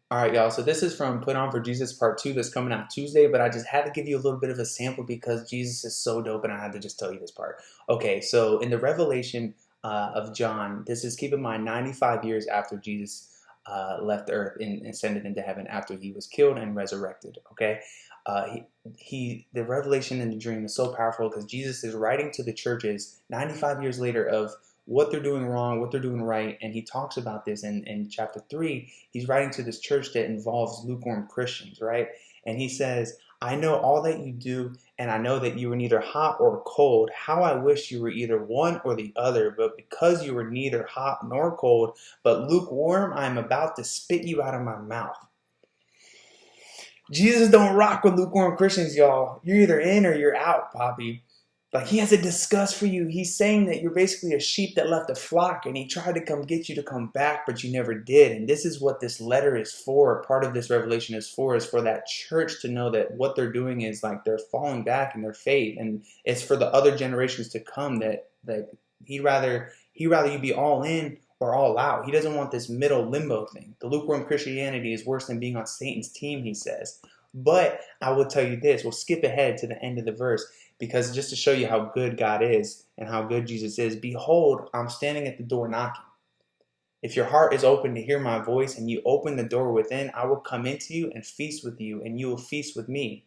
All right, y'all. So this is from Put On for Jesus Part 2 that's coming out Tuesday, but I just had to give you a little bit of a sample because Jesus is so dope and I had to just tell you this part. Okay, so in the Revelation of John, this is, keep in mind, 95 years after Jesus left Earth and ascended into heaven after he was killed and resurrected, okay? The revelation in the dream is so powerful because Jesus is writing to the churches 95 years later of what they're doing wrong, what they're doing right, and he talks about this in chapter 3. He's writing to this church that involves lukewarm Christians, right? And he says, I know all that you do, and I know that you were neither hot or cold. How I wish you were either one or the other, but because you were neither hot nor cold, but lukewarm, I am about to spit you out of my mouth. Jesus don't rock with lukewarm Christians, y'all. You're either in or you're out, Poppy. Like, he has a disgust for you. He's saying that you're basically a sheep that left the flock, and he tried to come get you to come back, but you never did. And this is what this letter is for. Part of this revelation is for that church to know that what they're doing is like they're falling back in their faith. And it's for the other generations to come that he'd rather you be all in or all out. He doesn't want this middle limbo thing. The lukewarm Christianity is worse than being on Satan's team, he says. But I will tell you this, we'll skip ahead to the end of the verse, because just to show you how good God is and how good Jesus is, behold, I'm standing at the door knocking. If your heart is open to hear my voice and you open the door within, I will come into you and feast with you, and you will feast with me.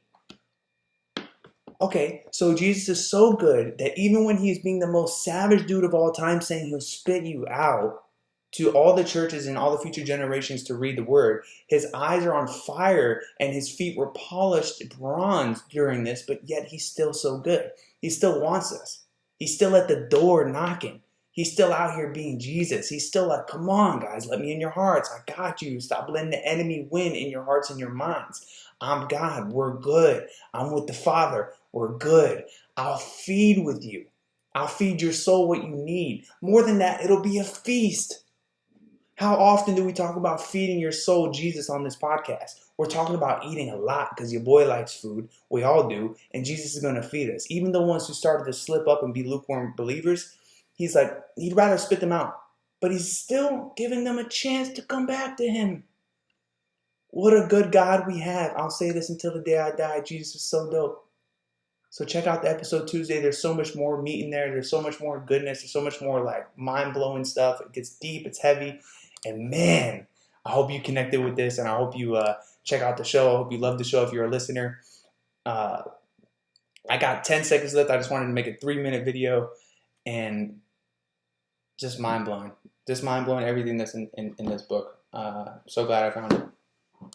Okay, so Jesus is so good that even when he's being the most savage dude of all time, saying he'll spit you out, to all the churches and all the future generations to read the word, his eyes are on fire and his feet were polished bronze during this, but yet he's still so good. He still wants us. He's still at the door knocking. He's still out here being Jesus. He's still like, come on, guys, let me in your hearts. I got you. Stop letting the enemy win in your hearts and your minds. I'm God. We're good. I'm with the Father. We're good. I'll feed with you. I'll feed your soul what you need. More than that, it'll be a feast. How often do we talk about feeding your soul Jesus on this podcast? We're talking about eating a lot because your boy likes food. We all do. And Jesus is going to feed us. Even the ones who started to slip up and be lukewarm believers, he's like, he'd rather spit them out. But he's still giving them a chance to come back to him. What a good God we have. I'll say this until the day I die. Jesus is so dope. So check out the episode Tuesday. There's so much more meat in there. There's so much more goodness. There's so much more like mind-blowing stuff. It gets deep. It's heavy. And man, I hope you connected with this, and I hope you check out the show. I hope you love the show if you're a listener. I got 10 seconds left. I just wanted to make a 3-minute video, and just mind-blowing. Just mind-blowing everything that's in this book. So glad I found it.